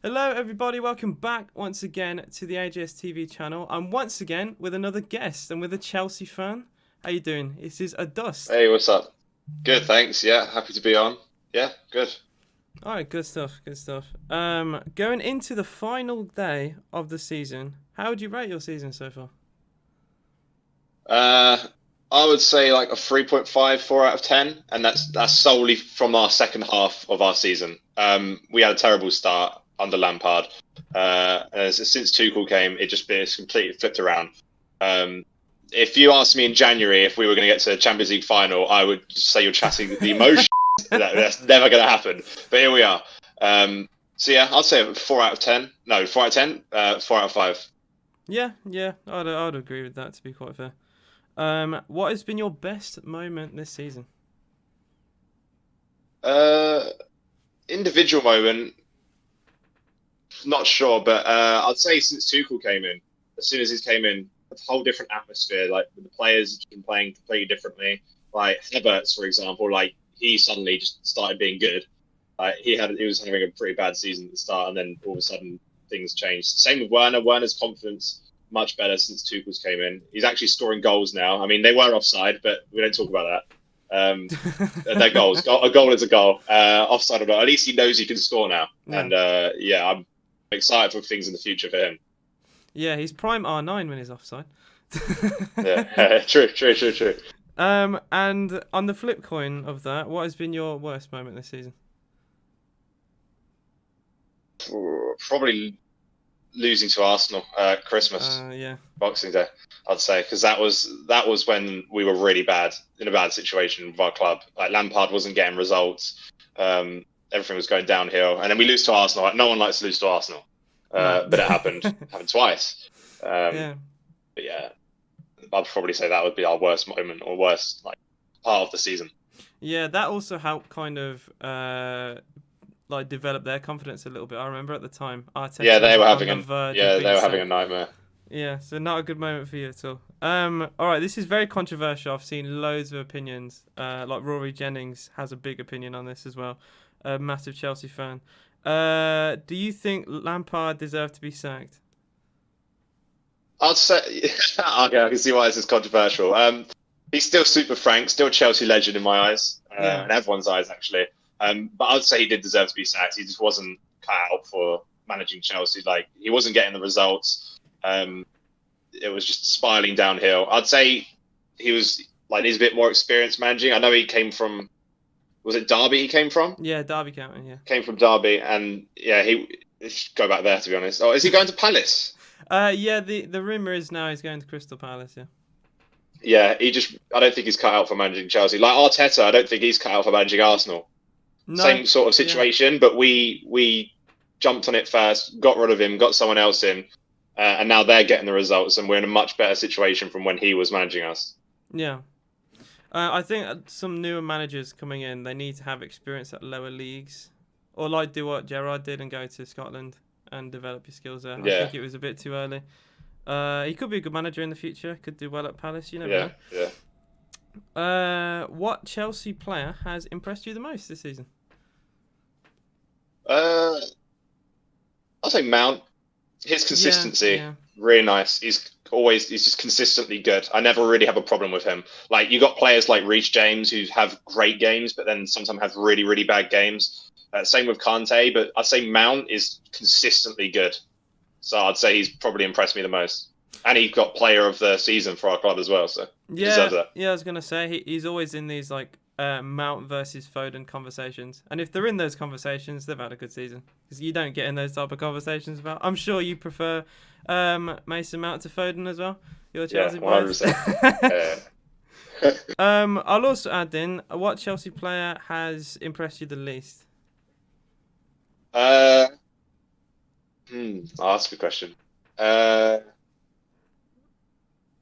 Hello everybody, welcome back once again to the ajsTV channel. I'm once again with another guest and with a Chelsea fan. How you doing? This is Adust. Hey, what's up? Good, thanks. Yeah, happy to be on. Yeah, good. Alright, good stuff, good stuff. Going into the final day of the season, how would you rate your season so far? Uh, I would say like a 3.5, 4 out of 10, and that's solely from our second half of our season. We had a terrible start under Lampard. Since Tuchel came, it's completely flipped around. Um, if you asked me in January if we were going to get to the Champions League final, I would just say you're chatting the emotion. That's never going to happen. But here we are. So yeah, I'd say 4 out of 10. No, 4 out of 10. 4 out of 5. Yeah, I'd agree with that to be quite fair. What has been your best moment this season? Uh, Individual moment, not sure, but I'd say since Tuchel came in, as soon as he came in, a whole different atmosphere. Like the players have been playing completely differently. Like Havertz, for example, like he suddenly just started being good. He was having a pretty bad season at the start, and then all of a sudden things changed. Same with Werner. Werner's confidence much better since Tuchel's came in. He's actually scoring goals now. I mean, they were offside, but we don't talk about that. They're goals. A goal is a goal. Offside or not, at least he knows he can score now. Yeah. And yeah, I'm excited for things in the future for him. Yeah, he's prime R9 when he's offside. Yeah, true. And on the flip coin of that, what has been your worst moment this season? Probably losing to Arsenal Christmas, Yeah. Boxing Day, I'd say, because that was when we were really bad, in a bad situation with our club. Like Lampard wasn't getting results, everything was going downhill, and then we lose to Arsenal. Like, no one likes to lose to Arsenal, No. but it happened twice. Um, Yeah. but yeah, I'd probably say that would be our worst moment or worst like part of the season. Yeah, that also helped kind of like develop their confidence a little bit. I remember at the time Yeah, Arteta was they were on having the an verge of yeah being they were having a sacked. nightmare. Yeah, so not a good moment for you at all. All right, this is very controversial. I've seen loads of opinions. Like Rory Jennings has a big opinion on this as well. A massive Chelsea fan. Do you think Lampard deserved to be sacked? I'd say okay, I can see why this is controversial. He's still super frank, still a Chelsea legend in my eyes, Yeah. and everyone's eyes actually. But I'd say he did deserve to be sacked. He just wasn't cut out for managing Chelsea. Like he wasn't getting the results. Um, it was just spiraling downhill. I'd say he was like he's a bit more experienced managing. I know he came from was it Derby? He came from Yeah, Derby County. Yeah. Derby, and yeah, let's go back there to be honest. Oh, is he going to Palace? Yeah. The rumor is now he's going to Crystal Palace. Yeah. Yeah, I don't think he's cut out for managing Chelsea. Like Arteta, I don't think he's cut out for managing Arsenal. No. Same sort of Yeah. situation, but we jumped on it first, got rid of him, got someone else in, and now they're getting the results, and we're in a much better situation from when he was managing us. Yeah. I think some newer managers coming in, they need to have experience at lower leagues, or like do what Gerrard did and go to Scotland and develop your skills there. I Yeah, think it was a bit too early. He could be a good manager in the future. Could do well at Palace. You never yeah, know. yeah. What Chelsea player has impressed you the most this season? Uh, I'll say Mount. His Yeah, consistency, yeah, really nice. He's just consistently good. I never really have a problem with him. Like you got players like Reece James who have great games, but then sometimes have really bad games. Same with Kante, but I'd say Mount is consistently good. So I'd say he's probably impressed me the most. And he got player of the season for our club as well, so he deserves yeah, that. yeah. I was gonna say he's always in these like Mount versus Foden conversations, and if they're in those conversations, they've had a good season because you don't get in those type of conversations about. I'm sure you prefer Mason Mount to Foden as well. You're Yeah, Chelsea boys. 100%. Uh, I'll also add in what Chelsea player has impressed you the least. uh, that's a good question. Uh,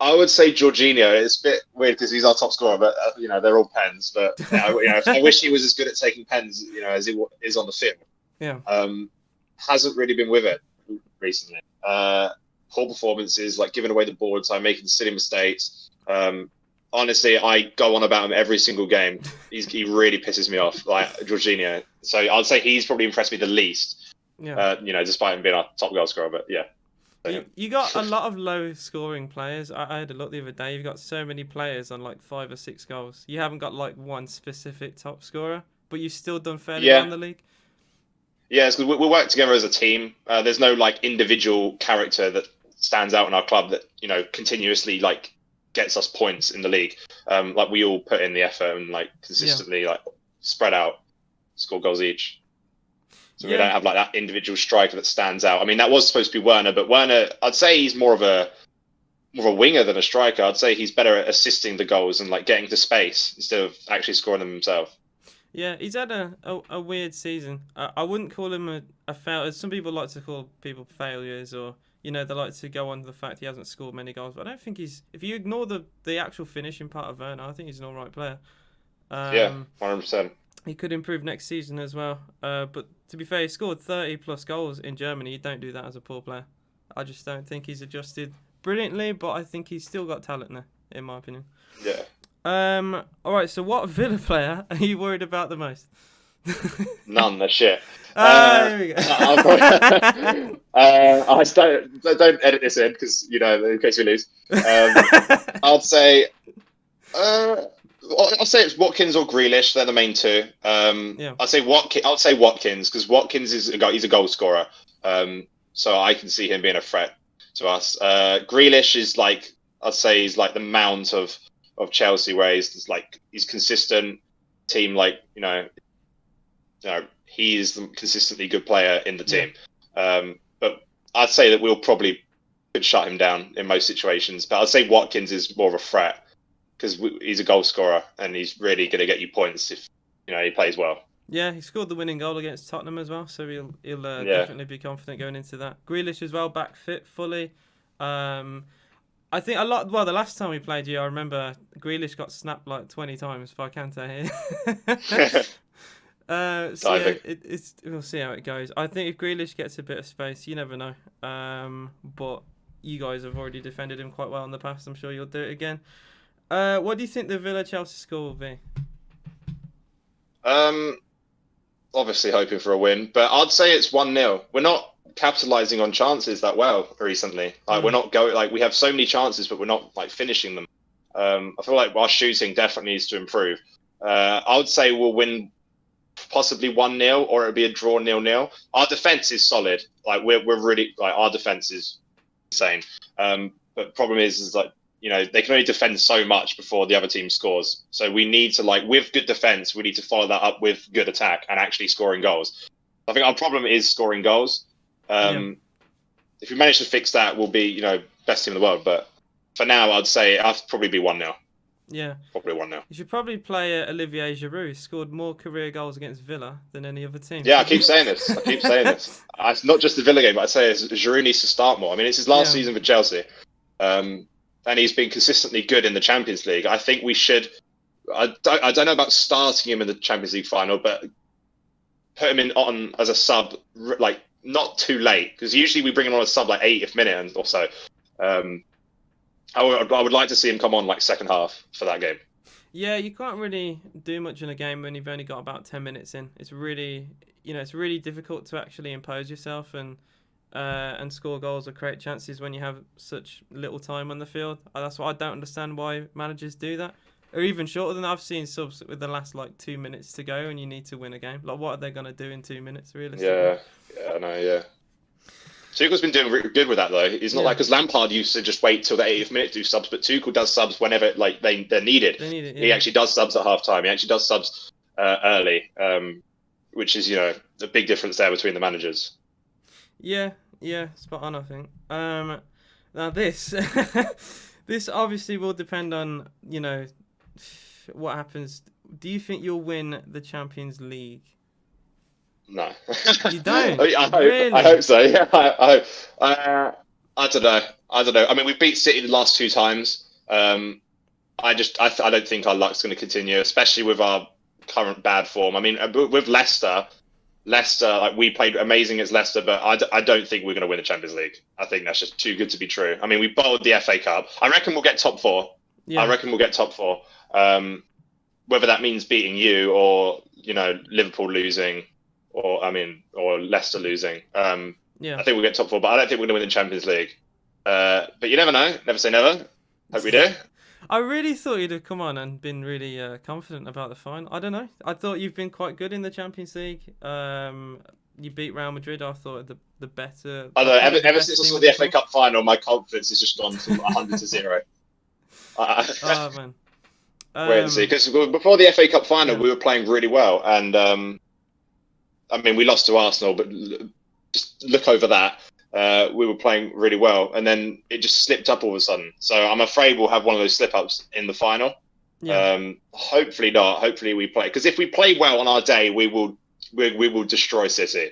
I would say Jorginho. It's a bit weird because he's our top scorer, but they're all pens. But I wish he was as good at taking pens, as he is on the field. Yeah, Um, hasn't really been with it recently. Poor performances, like giving away the board time, making silly mistakes. Honestly, I go on about him every single game. He really pisses me off, like Jorginho. So I'd say he's probably impressed me the least. Yeah. Despite him being our top goal scorer. But yeah. You got a lot of low scoring players. I had a look the other day. You've got so many players on like 5 or 6 goals. You haven't got like one specific top scorer, but you've still done fairly well Yeah. in the league. Yeah, it's because we work together as a team. There's no like individual character that stands out in our club that continuously like gets us points in the league. Like we all put in the effort and like Yeah. consistently like spread out, score goals each. So we Yeah. don't have like that individual striker that stands out. I mean, that was supposed to be Werner, but Werner, I'd say he's more of a winger than a striker. I'd say he's better at assisting the goals and like getting to space instead of actually scoring them himself. Yeah, he's had a weird season. I wouldn't call him a fail. Some people like to call people failures, or they like to go on the fact he hasn't scored many goals. But I don't think he's. If you ignore the actual finishing part of Werner, I think he's an all right player. Yeah, Um, 100%. he could improve next season as well. But to be fair, he scored 30 plus goals in Germany. You don't do that as a poor player. I just don't think he's adjusted brilliantly, but I think he's still got talent there, in my opinion. Yeah. All right. So, what Villa player are you worried about the most? None. They're shit. There we go. I just don't edit this in because in case we lose. I'd say it's Watkins or Grealish. They're the main two. Yeah. I'd say Watkins because Watkins he's a goal scorer. So I can see him being a threat to us. Grealish is like I'd say he's like the Mount of Chelsea, where he's consistent. Team he's the consistently good player in the team. But I'd say that we'll probably could shut him down in most situations. But I'd say Watkins is more of a threat because he's a goal scorer and he's really going to get you points if he plays well. Yeah, he scored the winning goal against Tottenham as well, so he'll definitely be confident going into that. Grealish as well, back fit fully. I think a lot. Well, the last time we played you, I remember Grealish got snapped like 20 times by Kante here. So yeah, we'll see how it goes. I think if Grealish gets a bit of space, you never know. But you guys have already defended him quite well in the past. I'm sure you'll do it again. What do you think the Villa Chelsea score will be? Obviously hoping for a win, but I'd say it's 1-0. We're not capitalizing on chances that well recently. We're not going we have so many chances, but we're not like finishing them. I feel like our shooting definitely needs to improve. I would say we'll win possibly 1-0, or it'll be a draw 0-0. Our defense is solid. We're really our defense is insane. But problem is they can only defend so much before the other team scores. So we need to with good defense, we need to follow that up with good attack and actually scoring goals. I think our problem is scoring goals. If we manage to fix that, we'll be best team in the world. But for now, I'd say I'd probably be 1-0. Yeah, probably 1-0. You should probably play Olivier Giroud. He scored more career goals against Villa than any other team. Yeah, I keep saying this. It's not just the Villa game, but I say Giroud needs to start more. I mean, it's his last season for Chelsea. And he's been consistently good in the Champions League. I think we should. I don't know about starting him in the Champions League final, but put him on as a sub, not too late, because usually we bring him on a sub 80th minute or so. I would like to see him come on second half for that game. Yeah, you can't really do much in a game when you've only got about 10 minutes in. It's really, it's really difficult to actually impose yourself and score goals or create chances when you have such little time on the field. That's why I don't understand why managers do that. Or even shorter than that. I've seen subs with the last 2 minutes to go and you need to win a game. What are they going to do in 2 minutes, realistically? Yeah, I know, yeah. Tuchel's been doing really good with that, though. He's not because Lampard used to just wait till the 80th minute to do subs, but Tuchel does subs whenever they're needed. He actually does subs at half time. He actually does subs early, which is the big difference there between the managers. Yeah, spot on, I think. Now this this obviously will depend on what happens. Do you think you'll win the Champions League? No. You don't? I hope so. Yeah, I don't know. I mean, we've beat City the last 2 times. I don't think our luck's going to continue, especially with our current bad form. I mean, with Leicester, we played amazing against Leicester, but I don't think we're going to win the Champions League. I think that's just too good to be true. I mean, we bowled the FA Cup. I reckon we'll get top 4. Yeah. I reckon we'll get top 4. Whether that means beating you or Liverpool losing, or Leicester losing. Yeah. I think we'll get top four, but I don't think we're going to win the Champions League. But you never know. Never say never. Hope we do. I really thought you'd have come on and been really confident about the final. I don't know. I thought you've been quite good in the Champions League. You beat Real Madrid. I thought the better. I don't know. Ever since I saw the FA Cup final, my confidence has just gone from 100 to 0. Oh man. Wait and see. Because before the FA Cup final, we were playing really well, and I mean, we lost to Arsenal, but just look over that. We were playing really well, and then it just slipped up all of a sudden. So I'm afraid we'll have one of those slip-ups in the final. Yeah. Hopefully not. Hopefully we play, because if we play well on our day, we will destroy City.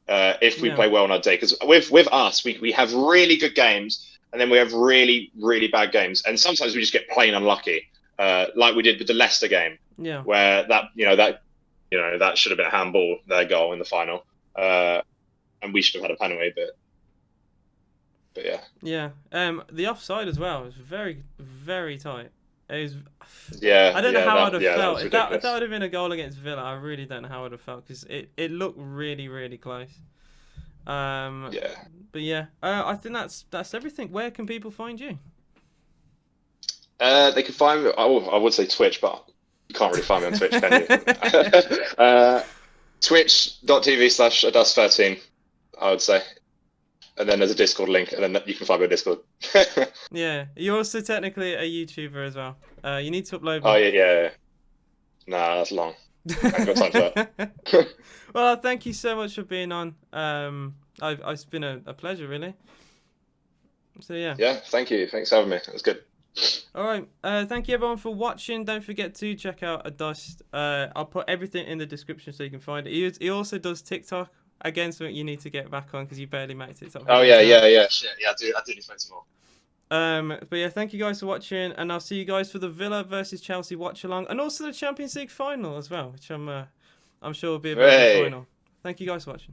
If we play well on our day, because with us, we have really good games, and then we have really, really bad games, and sometimes we just get plain unlucky, like we did with the Leicester game. Yeah. Where that should have been a handball, their goal in the final, and we should have had a penalty, but yeah. Yeah. The offside as well was very, very tight. It was. Yeah. I don't know how I'd have felt if that would have been a goal against Villa. I really don't know how I'd have felt because it looked really, really close. Yeah. But yeah, I think that's everything. Where can people find you? They can find me. I would say Twitch, but you can't really find me on Twitch, can you? Twitch.tv/Adust13, I would say. And then there's a Discord link, and then you can find me on Discord. Yeah, you're also technically a YouTuber as well. You need to upload. Oh yeah. Nah, that's long. I haven't got time for that. Well, thank you so much for being on. It's been a pleasure, really. So yeah. Yeah, thank you. Thanks for having me. It was good. All right. Thank you everyone for watching. Don't forget to check out Adust. I'll put everything in the description so you can find it. He also does TikTok. Again, something you need to get back on because you barely make TikTok. Oh yeah. Shit. Yeah, I do need to make some more. But yeah, thank you guys for watching, and I'll see you guys for the Villa versus Chelsea watch along, and also the Champions League final as well, which I'm sure will be a very good final. Thank you guys for watching.